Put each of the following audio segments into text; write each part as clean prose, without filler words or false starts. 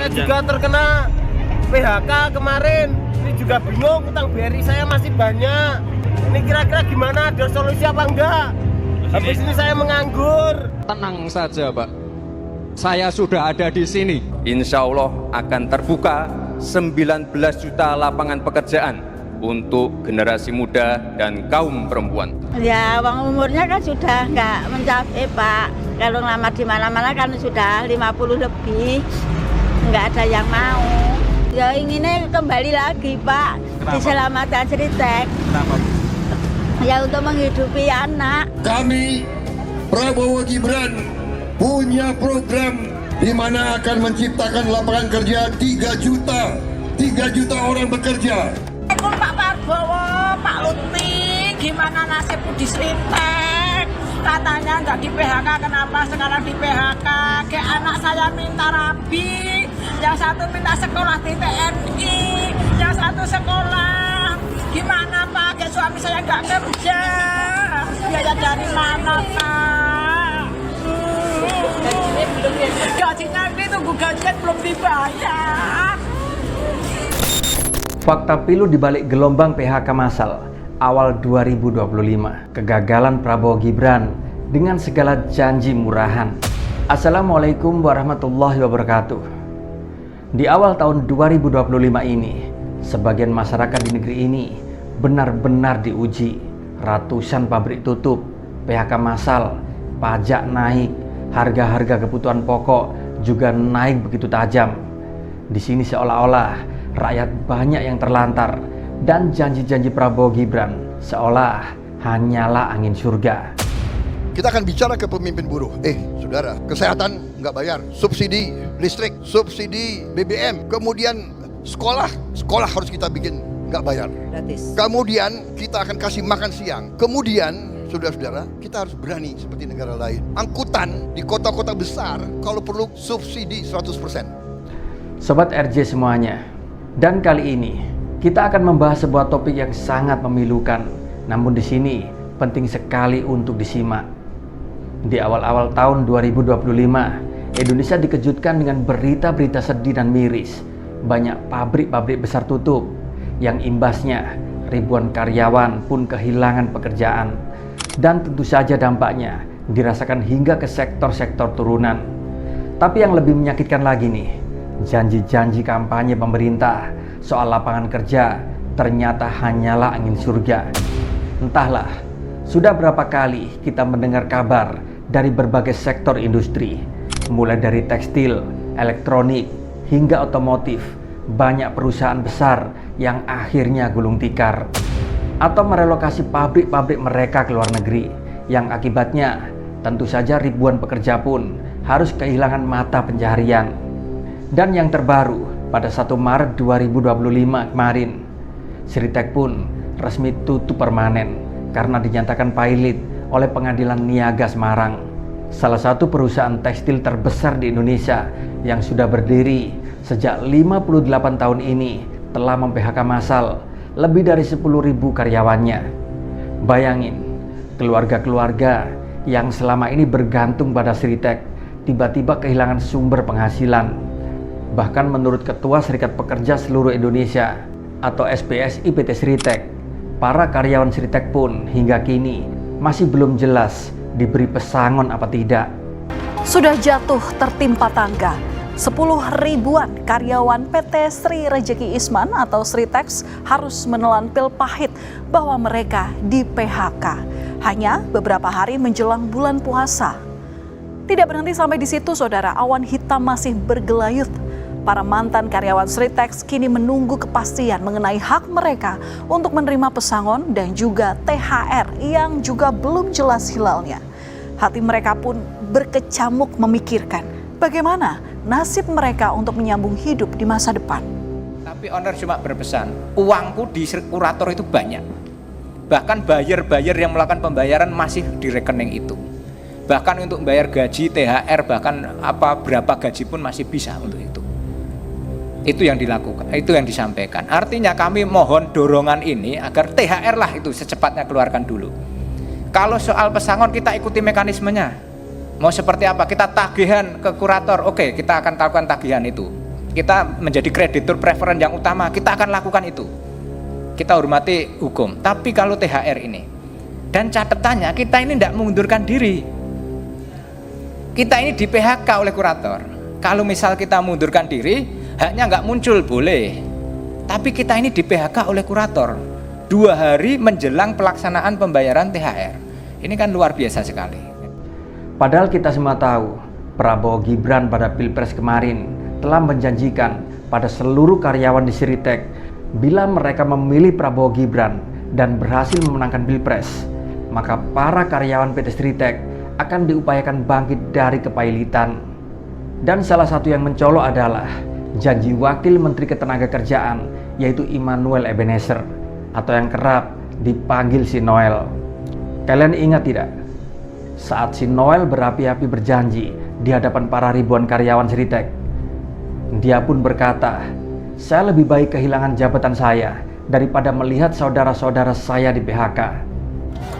Saya juga terkena PHK kemarin. Ini juga bingung, utang BRI saya masih banyak. Ini kira-kira gimana, ada solusi apa enggak? Habis ini saya menganggur. Tenang saja Pak, saya sudah ada di sini. Insya Allah akan terbuka 19 juta lapangan pekerjaan untuk generasi muda dan kaum perempuan. Ya, uang umurnya kan sudah nggak mencapai Pak. Kalau ngelamar di mana-mana kan sudah 50 lebih, nggak ada yang mau. Ya inginnya kembali lagi Pak. Kenapa? Diselamatkan Sritek. Kenapa? Ya untuk menghidupi anak. Kami Prabowo Gibran punya program di mana akan menciptakan lapangan kerja 3 juta orang bekerja. Pak Prabowo, Pak Lutfi, gimana nasib di Sritek? Katanya nggak di PHK, kenapa sekarang di PHK? Kayak anak saya minta rabi, yang satu minta sekolah di TNI, yang satu sekolah. Gimana Pak? Kayak suami saya nggak kerja, biaya dari mana Pak? Gajinya ini tunggu gajian belum dibayar. Fakta pilu dibalik gelombang PHK massal awal 2025, kegagalan Prabowo Gibran dengan segala janji murahan. Assalamualaikum warahmatullahi wabarakatuh. Di awal tahun 2025 ini, sebagian masyarakat di negeri ini benar-benar diuji. Ratusan pabrik tutup, PHK massal, pajak naik, harga-harga kebutuhan pokok juga naik begitu tajam. Di sini seolah-olah rakyat banyak yang terlantar dan janji-janji Prabowo Gibran seolah hanyalah angin surga. Kita akan bicara ke pemimpin buruh. Saudara, kesehatan nggak bayar, subsidi listrik, subsidi BBM, kemudian sekolah harus kita bikin nggak bayar. Gratis. Kemudian kita akan kasih makan siang. Kemudian saudara-saudara, kita harus berani seperti negara lain. Angkutan di kota-kota besar kalau perlu subsidi 100%. Sobat RJ semuanya, dan kali ini kita akan membahas sebuah topik yang sangat memilukan, namun di sini penting sekali untuk disimak. Di awal-awal tahun 2025, Indonesia dikejutkan dengan berita-berita sedih dan miris. Banyak pabrik-pabrik besar tutup, yang imbasnya ribuan karyawan pun kehilangan pekerjaan. Dan tentu saja dampaknya dirasakan hingga ke sektor-sektor turunan. Tapi yang lebih menyakitkan lagi nih, janji-janji kampanye pemerintah soal lapangan kerja ternyata hanyalah angin surga. Entahlah, sudah berapa kali kita mendengar kabar dari berbagai sektor industri, mulai dari tekstil, elektronik, hingga otomotif. Banyak perusahaan besar yang akhirnya gulung tikar atau merelokasi pabrik-pabrik mereka ke luar negeri, yang akibatnya tentu saja ribuan pekerja pun harus kehilangan mata pencaharian. Dan yang terbaru, pada 1 Maret 2025 kemarin, Sritek pun resmi tutup permanen karena dinyatakan pailit oleh Pengadilan Niaga Semarang. Salah satu perusahaan tekstil terbesar di Indonesia yang sudah berdiri sejak 58 tahun ini telah mem-PHK massal lebih dari 10.000 karyawannya. Bayangin, keluarga-keluarga yang selama ini bergantung pada Sritek tiba-tiba kehilangan sumber penghasilan. Bahkan menurut Ketua Serikat Pekerja Seluruh Indonesia atau SPSI PT Sritek, para karyawan Sritek pun hingga kini masih belum jelas diberi pesangon apa tidak. Sudah jatuh tertimpa tangga, 10 ribuan karyawan PT Sri Rejeki Isman atau Sritex harus menelan pil pahit bahwa mereka di PHK hanya beberapa hari menjelang bulan puasa. Tidak berhenti sampai di situ saudara, awan hitam masih bergelayut. Para mantan karyawan Sritex kini menunggu kepastian mengenai hak mereka untuk menerima pesangon dan juga THR yang juga belum jelas hilalnya. Hati mereka pun berkecamuk memikirkan bagaimana nasib mereka untuk menyambung hidup di masa depan. Tapi owner cuma berpesan, uangku di kurator itu banyak. Bahkan buyer yang melakukan pembayaran masih di rekening itu. Bahkan untuk bayar gaji, THR, bahkan berapa gaji pun masih bisa untuk itu. Itu yang dilakukan, itu yang disampaikan. Artinya kami mohon dorongan ini agar THR lah itu secepatnya keluarkan dulu. Kalau soal pesangon kita ikuti mekanismenya. Mau seperti apa? Kita tagihan ke kurator, oke, kita akan lakukan tagihan itu. kita menjadi kreditur preferen yang utama, kita akan lakukan itu. Kita hormati hukum. Tapi kalau THR ini, dan catatannya kita ini tidak mengundurkan diri. Kita ini di PHK oleh kurator. Kalau misal kita mengundurkan diri, haknya nggak muncul, boleh. Tapi kita ini di PHK oleh kurator 2 hari menjelang pelaksanaan pembayaran THR. Ini kan luar biasa sekali. Padahal kita semua tahu, Prabowo Gibran pada Pilpres kemarin telah menjanjikan pada seluruh karyawan di Sritek, bila mereka memilih Prabowo Gibran dan berhasil memenangkan Pilpres, maka para karyawan PT Sritek akan diupayakan bangkit dari kepailitan. Dan salah satu yang mencolok adalah janji Wakil Menteri Ketenagakerjaan, yaitu Immanuel Ebenezer, atau yang kerap dipanggil si Noel. Kalian ingat tidak? Saat si Noel berapi-api berjanji di hadapan para ribuan karyawan Sritek, dia pun berkata, "Saya lebih baik kehilangan jabatan saya daripada melihat saudara-saudara saya di PHK.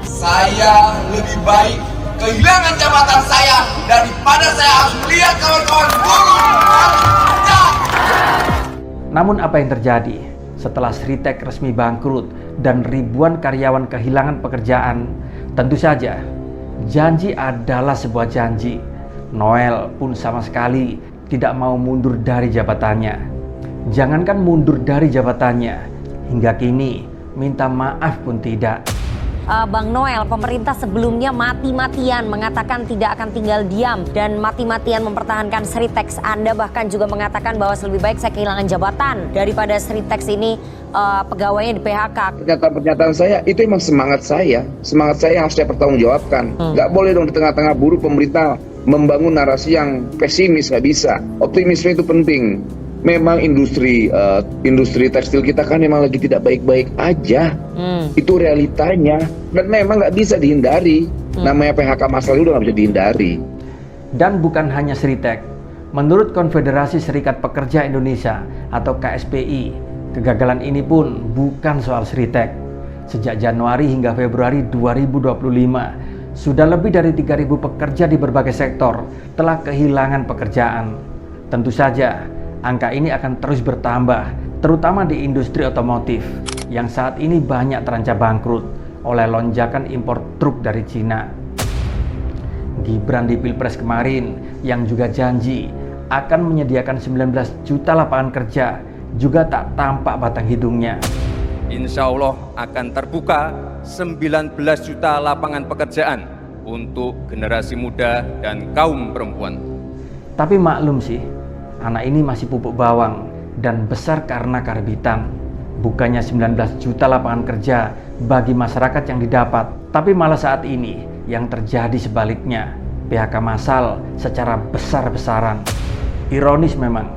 Saya lebih baik kehilangan jabatan saya daripada saya harus melihat kawan-kawan buruh." Namun apa yang terjadi setelah Sritek resmi bangkrut dan ribuan karyawan kehilangan pekerjaan? Tentu saja janji adalah sebuah janji. Noel pun sama sekali tidak mau mundur dari jabatannya. Jangankan mundur dari jabatannya, hingga kini minta maaf pun tidak. Bang Noel, pemerintah sebelumnya mati-matian mengatakan tidak akan tinggal diam dan mati-matian mempertahankan Sritex. Anda bahkan juga mengatakan bahwa lebih baik saya kehilangan jabatan daripada Sritex ini pegawainya di PHK. Pernyataan saya itu emang semangat saya yang harus saya pertanggungjawabkan. Nggak boleh dong di tengah-tengah buruh pemerintah membangun narasi yang pesimis, nggak bisa. Optimisme itu penting. Memang industri tekstil kita kan memang lagi tidak baik-baik aja. Itu realitanya dan memang nggak bisa dihindari. Namanya PHK massal itu udah nggak bisa dihindari. Dan bukan hanya Sritek. Menurut Konfederasi Serikat Pekerja Indonesia atau KSPI, kegagalan ini pun bukan soal Sritek. Sejak Januari hingga Februari 2025, sudah lebih dari 3.000 pekerja di berbagai sektor telah kehilangan pekerjaan. Tentu saja angka ini akan terus bertambah, terutama di industri otomotif yang saat ini banyak terancam bangkrut oleh lonjakan impor truk dari Cina. Gibran di Pilpres kemarin yang juga janji akan menyediakan 19 juta lapangan kerja juga tak tampak batang hidungnya. Insya Allah akan terbuka 19 juta lapangan pekerjaan untuk generasi muda dan kaum perempuan. Tapi maklum sih, anak ini masih pupuk bawang dan besar karena karbitan. Bukannya 19 juta lapangan kerja bagi masyarakat yang didapat, tapi malah saat ini yang terjadi sebaliknya, PHK massal secara besar-besaran. Ironis memang.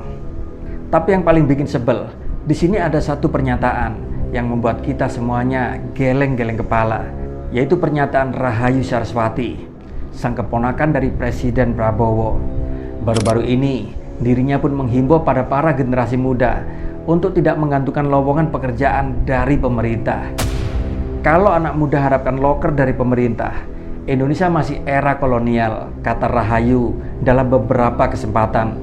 Tapi yang paling bikin sebel, di sini ada satu pernyataan yang membuat kita semuanya geleng-geleng kepala, yaitu pernyataan Rahayu Saraswati, sang keponakan dari Presiden Prabowo. Baru-baru ini dirinya pun menghimbau pada para generasi muda untuk tidak menggantungkan lowongan pekerjaan dari pemerintah. Kalau anak muda harapkan loker dari pemerintah, Indonesia masih era kolonial, kata Rahayu dalam beberapa kesempatan.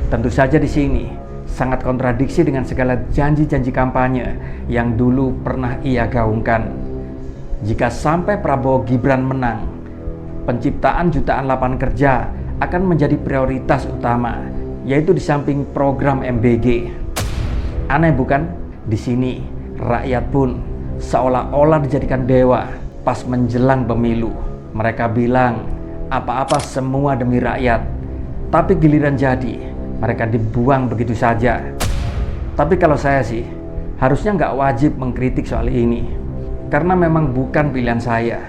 Tentu saja di sini sangat kontradiksi dengan segala janji-janji kampanye yang dulu pernah ia gaungkan. Jika sampai Prabowo Gibran menang, penciptaan jutaan lapangan kerja akan menjadi prioritas utama, yaitu di samping program MBG. Aneh bukan? Di sini rakyat pun seolah-olah dijadikan dewa pas menjelang pemilu. Mereka bilang apa-apa semua demi rakyat, tapi giliran jadi mereka dibuang begitu saja. Tapi kalau saya sih harusnya nggak wajib mengkritik soal ini, karena memang bukan pilihan saya.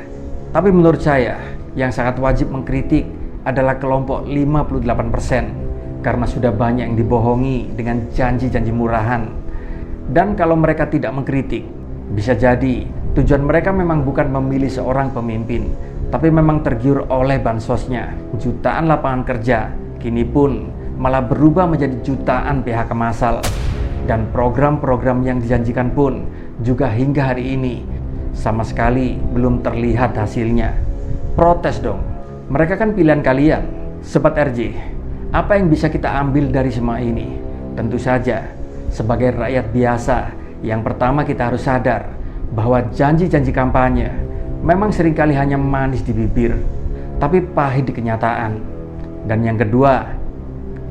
Tapi menurut saya yang sangat wajib mengkritik adalah kelompok 58%, karena sudah banyak yang dibohongi dengan janji-janji murahan. Dan kalau mereka tidak mengkritik, bisa jadi tujuan mereka memang bukan memilih seorang pemimpin, tapi memang tergiur oleh bansosnya. Jutaan lapangan kerja kini pun malah berubah menjadi jutaan PHK massal. Dan program-program yang dijanjikan pun juga hingga hari ini sama sekali belum terlihat hasilnya. Protes dong, mereka kan pilihan kalian. Sobat RJ, apa yang bisa kita ambil dari semua ini? Tentu saja, sebagai rakyat biasa, yang pertama kita harus sadar bahwa janji-janji kampanye memang seringkali hanya manis di bibir, tapi pahit di kenyataan. Dan yang kedua,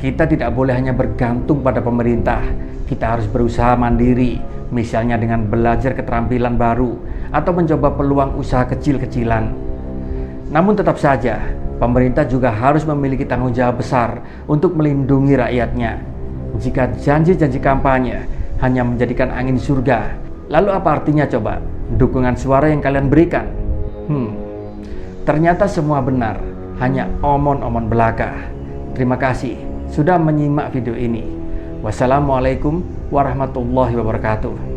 kita tidak boleh hanya bergantung pada pemerintah. Kita harus berusaha mandiri, misalnya dengan belajar keterampilan baru atau mencoba peluang usaha kecil-kecilan. Namun tetap saja, pemerintah juga harus memiliki tanggung jawab besar untuk melindungi rakyatnya. Jika janji-janji kampanye hanya menjadikan angin surga, lalu apa artinya coba dukungan suara yang kalian berikan? Ternyata semua benar, hanya omon-omon belaka. Terima kasih sudah menyimak video ini. Wassalamualaikum warahmatullahi wabarakatuh.